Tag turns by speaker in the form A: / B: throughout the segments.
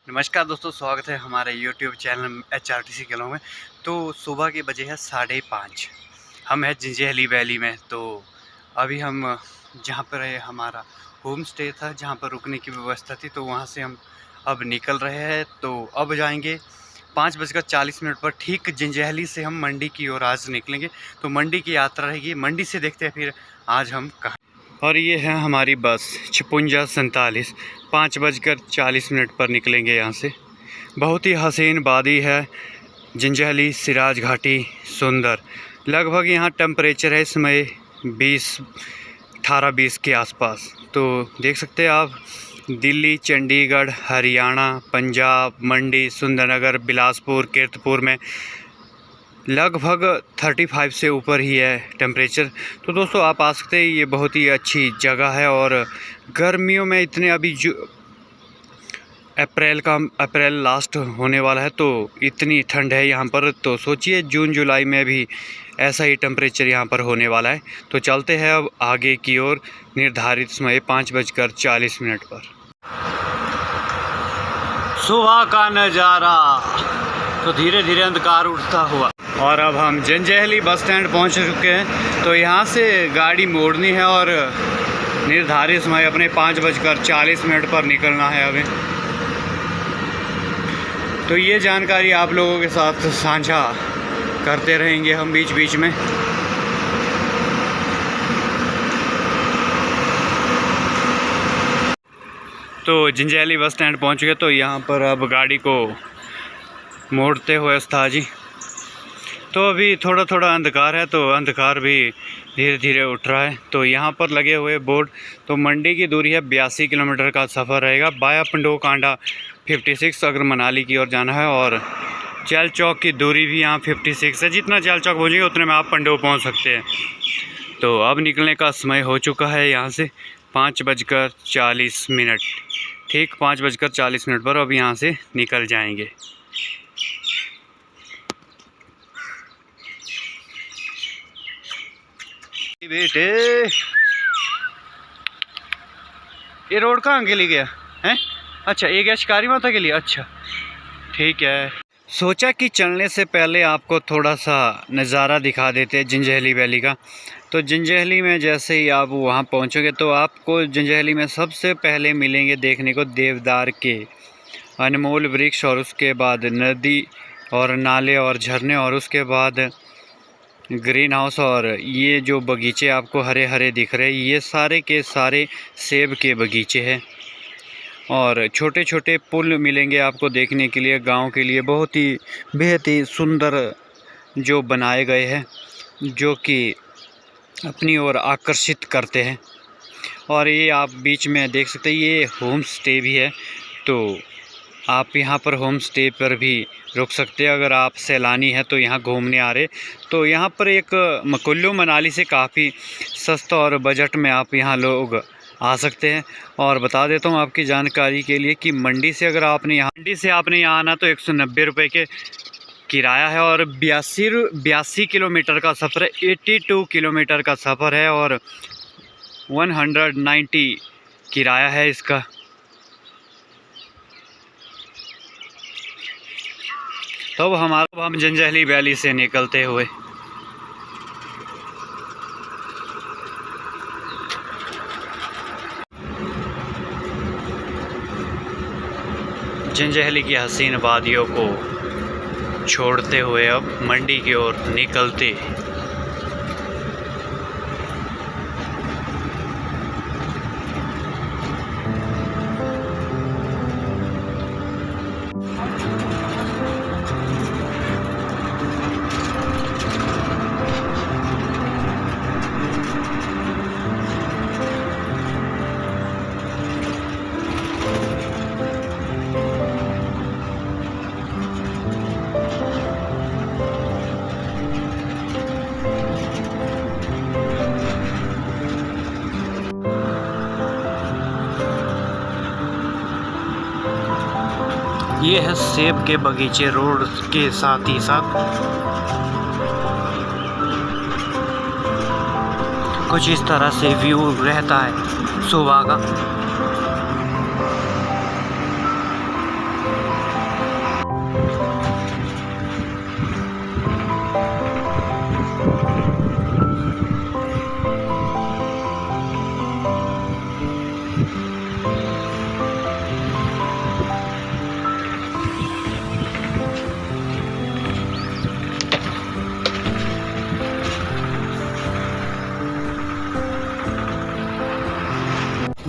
A: नमस्कार दोस्तों, स्वागत है हमारे YouTube चैनल HRTC गलों में। तो सुबह के बजे है 5:30। हम हैं जिंजहली वैली में। तो अभी हम जहाँ पर हमारा होम स्टे था, जहाँ पर रुकने की व्यवस्था थी, तो वहाँ से हम अब निकल रहे हैं। तो अब जाएंगे 5:40 पर ठीक जिंजहली से हम मंडी की ओर आज निकलेंगे। तो मंडी की यात्रा रहेगी। मंडी से देखते हैं फिर आज हम कहाँ। और ये है हमारी बस 5647। 5:40 पर निकलेंगे यहाँ से। बहुत ही हसीन वादी है जिंजहली, सिराज घाटी सुंदर। लगभग यहाँ टेम्परेचर है इस समय 18-20 के आसपास। तो देख सकते हैं आप, दिल्ली, चंडीगढ़, हरियाणा, पंजाब, मंडी, सुंदरनगर, बिलासपुर, कीरतपुर में लगभग 35 से ऊपर ही है टेम्परेचर। तो दोस्तों आप आ सकते हैं, ये बहुत ही अच्छी जगह है। और गर्मियों में इतने अभी जो अप्रैल लास्ट होने वाला है, तो इतनी ठंड है यहाँ पर। तो सोचिए जून जुलाई में भी ऐसा ही टेम्परेचर यहाँ पर होने वाला है। तो चलते हैं अब आगे की ओर निर्धारित समय 5:40 पर। सुबह का नज़ारा, तो धीरे धीरे अंधकार उठता हुआ। और अब हम जिंजहली बस स्टैंड पहुंच चुके हैं। तो यहाँ से गाड़ी मोड़नी है और निर्धारित समय अपने 5:40 पर निकलना है हमें। तो ये जानकारी आप लोगों के साथ साझा करते रहेंगे हम बीच बीच में। तो जिंजहली बस स्टैंड पहुँच गए। तो यहाँ पर अब गाड़ी को मोड़ते हुए उस्ताद जी। तो अभी थोड़ा थोड़ा अंधकार है, तो अंधकार भी धीरे धीरे उठ रहा है। तो यहाँ पर लगे हुए बोर्ड, तो मंडी की दूरी है 82 किलोमीटर का सफ़र रहेगा बाया पंडो कांडा 56 अगर मनाली की ओर जाना है। और चैल चौक की दूरी भी यहाँ 56 है। जितना चैल चौक पहुँचेंगे उतने में आप पंडो पहुँच सकते हैं। तो अब निकलने का समय हो चुका है यहाँ से 5:40। ठीक 5:40 पर अब यहाँ से निकल जाएंगे। बेटे ये रोड कहाँ के लिए गया है? अच्छा, ये गया शिकारी माता के लिए। अच्छा ठीक है। सोचा कि चलने से पहले आपको थोड़ा सा नज़ारा दिखा देते हैं जिंजहली वैली का। तो जिंजहली में जैसे ही आप वहाँ पहुँचोगे तो आपको जिंजहली में सबसे पहले मिलेंगे देखने को देवदार के अनमोल वृक्ष, और उसके बाद नदी और नाले और झरने, और उसके बाद ग्रीन हाउस। और ये जो बगीचे आपको हरे हरे दिख रहे हैं, ये सारे के सारे सेब के बगीचे हैं। और छोटे छोटे पुल मिलेंगे आपको देखने के लिए, गांव के लिए बहुत ही बेहद ही सुंदर जो बनाए गए हैं, जो कि अपनी ओर आकर्षित करते हैं। और ये आप बीच में देख सकते हैं, ये होम स्टे भी है। तो आप यहाँ पर होम स्टे पर भी रुक सकते हैं अगर आप सैलानी हैं तो यहाँ घूमने आ रहे। तो यहाँ पर एक कुल्लू मनाली से काफ़ी सस्ता और बजट में आप यहाँ लोग आ सकते हैं। और बता देता हूँ आपकी जानकारी के लिए कि मंडी से आपने यहाँ आना तो 190 रुपये के किराया है। और 82 किलोमीटर का सफ़र है, 82 किलोमीटर का सफ़र है, और 190 किराया है इसका। तो हम जिंजहली वैली से निकलते हुए जिंजहली की हसीन वादियों को छोड़ते हुए अब मंडी की ओर निकलते। ये है सेब के बगीचे रोड के साथ ही साथ। कुछ इस तरह से व्यू रहता है सुबह का।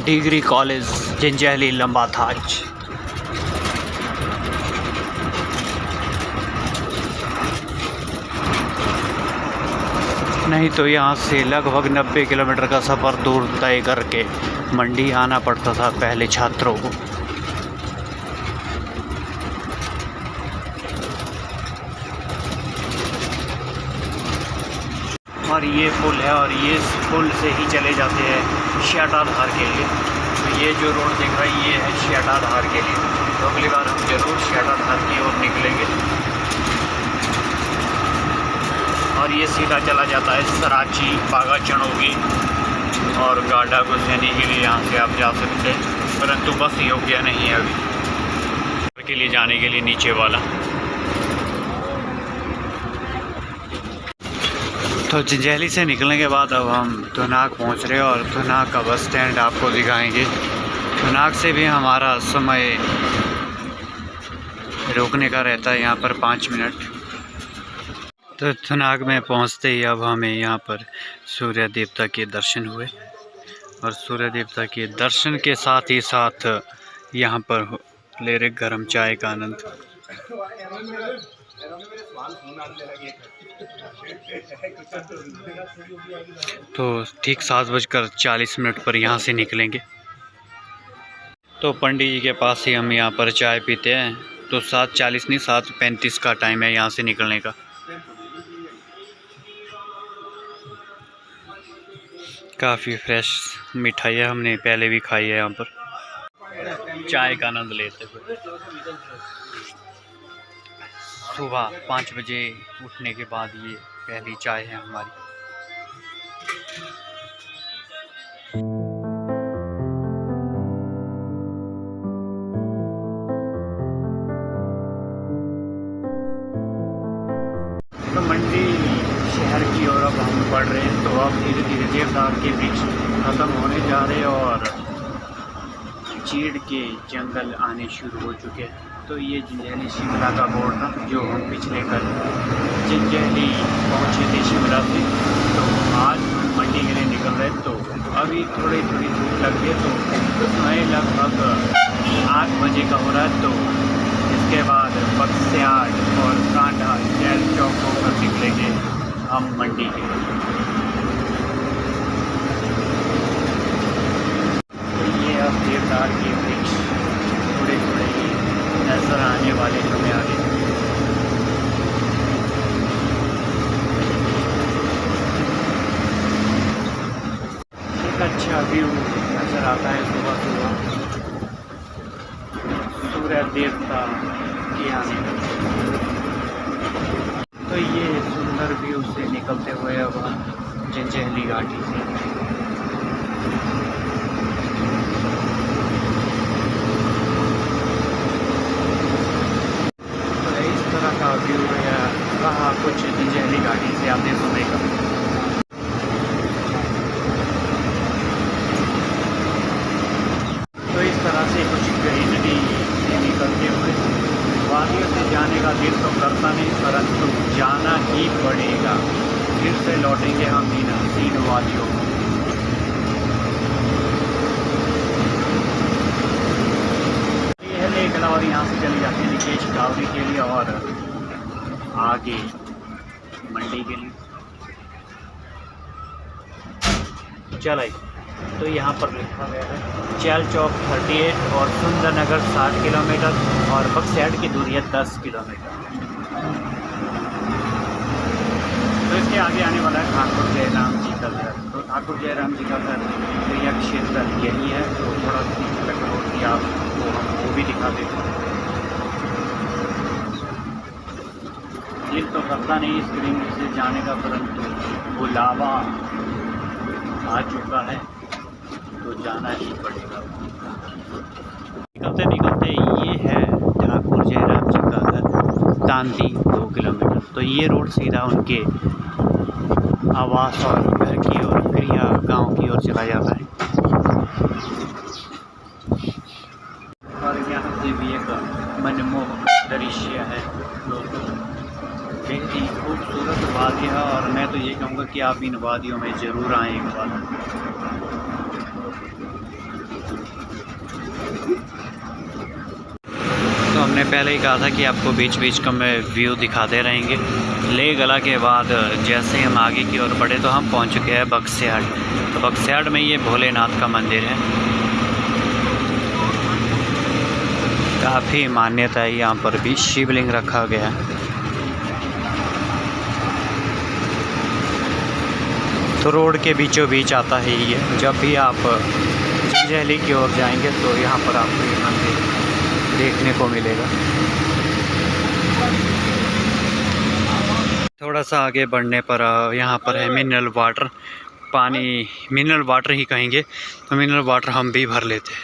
A: डिग्री कॉलेज जंजैहली लंबा थाज। नहीं तो यहाँ से लगभग 90 किलोमीटर का सफ़र दूर तय करके मंडी आना पड़ता था पहले छात्रों को। और ये पुल है और ये पुल से ही चले जाते हैं शेटाधार के लिए। तो ये जो रोड दिख रहा है ये है शेटाधार के लिए। तो अगली बार हम जरूर शेटाधार की ओर निकलेंगे। और ये सीधा चला जाता है सराची, बागा चढ़ोगी और गाढ़ा गुजरने के लिए यहाँ से आप जा सकते हैं, परंतु बस योग्य नहीं है अभी के लिए जाने के लिए नीचे वाला। तो जंजैहली से निकलने के बाद अब हम थुनाग पहुँच रहे हैं और थुनाग का बस स्टैंड आपको दिखाएंगे। थुनाग से भी हमारा समय रुकने का रहता है यहाँ पर 5 मिनट। तो थुनाग में पहुँचते ही अब हमें यहाँ पर सूर्य देवता के दर्शन हुए और सूर्य देवता के दर्शन के साथ ही साथ यहाँ पर ले रहे गर्म चाय का आनंद। तो ठीक 7:40 पर यहाँ से निकलेंगे। तो पंडित जी के पास ही हम यहाँ पर चाय पीते हैं। तो 7:40 नहीं 7:35 का टाइम है यहाँ से निकलने का। काफ़ी फ्रेश मिठाइयाँ हमने पहले भी खाई है यहाँ पर, चाय का आनंद लेते हुए। सुबह 5 बजे उठने के बाद ये पहली चाय है हमारी। तो मंडी शहर की ओर अब हम बढ़ रहे हैं। तो अब धीरे धीरे देवदार के वृक्ष खत्म होने जा रहे हैं और चीड़ के जंगल आने शुरू हो चुके हैं। तो ये जंजैहली शिमला का बोर्ड था जो हम पिछले कल जंजैहली पहुँचे थे शिमला से। तो आज हम मंडी के लिए निकल रहे। तो अभी थोड़ी धूप लग गई। तो समय लगभग 8 बजे का हो रहा है। तो इसके बाद बक्सियाट और कांडा जैल चौक होकर निकलेंगे हम मंडी के लिए। ये अब देवदार के वृक्ष थोड़े नज़र आने वाले हमें आगे। एक अच्छा व्यू नज़र आता है सुबह सूर्य देवता के आने का। तो ये सुंदर व्यू से निकलते हुए अब हम जंजैहली घाटी से व्यू है रहा कुछ जंजैहली घाटी से आते समय का। तो इस तरह से कुछ ग्रीनरी से निकलते हुए वादियों से जाने का दिल तो करता नहीं, परंतु जाना ही पड़ेगा। फिर से लौटेंगे हम इन हसीन वादियों को। यह लेक और यहाँ से चली जाती है निकेश गावरी के लिए और आगे मंडी के लिए। चलिए तो यहाँ पर लिखा गया है चैल चौक 38 और सुंदरनगर 60 किलोमीटर और बक्सियाट की दूरी है 10 किलोमीटर। तो इसके आगे आने वाला है ठाकुर जयराम जी का घर। तो ठाकुर जयराम जी का घर क्रिया क्षेत्र यही है। तो थोड़ा सी आपको हम वो भी दिखा देते हैं। दिल तो करता नहीं स्क्रीन से जाने का, परंतु बुलावा आ चुका है तो जाना ही पड़ेगा। निकलते निकलते ये है ठाकुर जयराम जी का घर, तांदी 2 किलोमीटर। तो ये रोड सीधा उनके आवास और घर की ओर क्रिया गांव की ओर चला जाता है। और यहाँ से भी एक मनमोहक दृश्य है दोस्तों, बेहद ही खूबसूरत वादियाँ। और मैं तो ये कहूँगा कि आप इन वादियों में ज़रूर आएँ एक बार। हमने पहले ही कहा था कि आपको बीच बीच का में व्यू दिखाते रहेंगे। ले गला के बाद जैसे हम आगे की ओर बढ़े तो हम पहुंच चुके हैं बक्सियाड़। तो बक्सियाड़ में ये भोलेनाथ का मंदिर है, काफ़ी मान्यता है। यहाँ पर भी शिवलिंग रखा गया है। तो रोड के बीचों बीच आता है ये। जब भी आप जंजैहली की ओर जाएंगे तो यहाँ पर आपको ये मंदिर देखने को मिलेगा। थोड़ा सा आगे बढ़ने पर यहाँ पर है मिनरल वाटर, पानी मिनरल वाटर ही कहेंगे। तो मिनरल वाटर हम भी भर लेते हैं।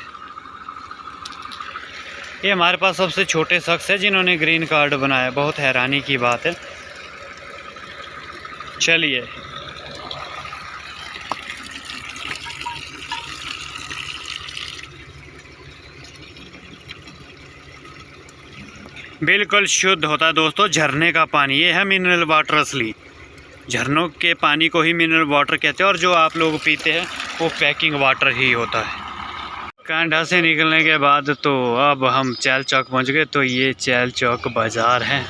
A: ये हमारे पास सबसे छोटे शख्स है जिन्होंने ग्रीन कार्ड बनाया, बहुत हैरानी की बात है। चलिए बिल्कुल शुद्ध होता है दोस्तों, झरने का पानी। ये है मिनरल वाटर असली। झरनों के पानी को ही मिनरल वाटर कहते हैं और जो आप लोग पीते हैं वो पैकिंग वाटर ही होता है। कांडा से निकलने के बाद तो अब हम चैल चौक पहुँच गए। तो ये चैल चौक बाज़ार है।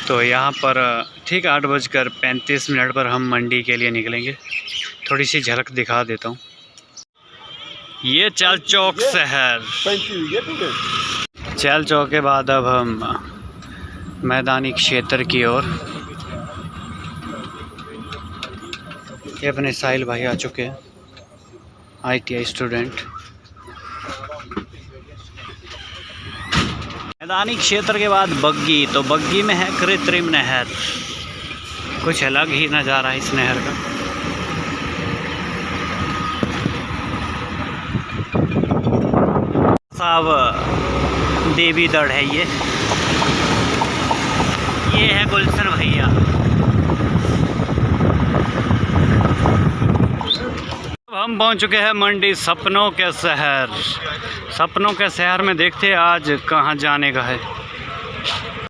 A: तो यहाँ पर ठीक 8:35 पर हम मंडी के लिए निकलेंगे। थोड़ी सी झलक दिखा देता हूँ। ये चैल चौक शहर। चैल चौक के बाद अब हम मैदानी क्षेत्र की ओर। ये अपने साहिल भाई आ चुके हैं, ITI स्टूडेंट। मैदानी क्षेत्र के बाद बग्गी। तो बग्गी में है कृत्रिम नहर। कुछ अलग ही नज़ारा है इस नहर का। साहब देवी दड़ है ये है गुलशन भैया। अब हम पहुंच चुके हैं मंडी, सपनों के शहर। सपनों के शहर में देखते हैं आज कहां जाने का है।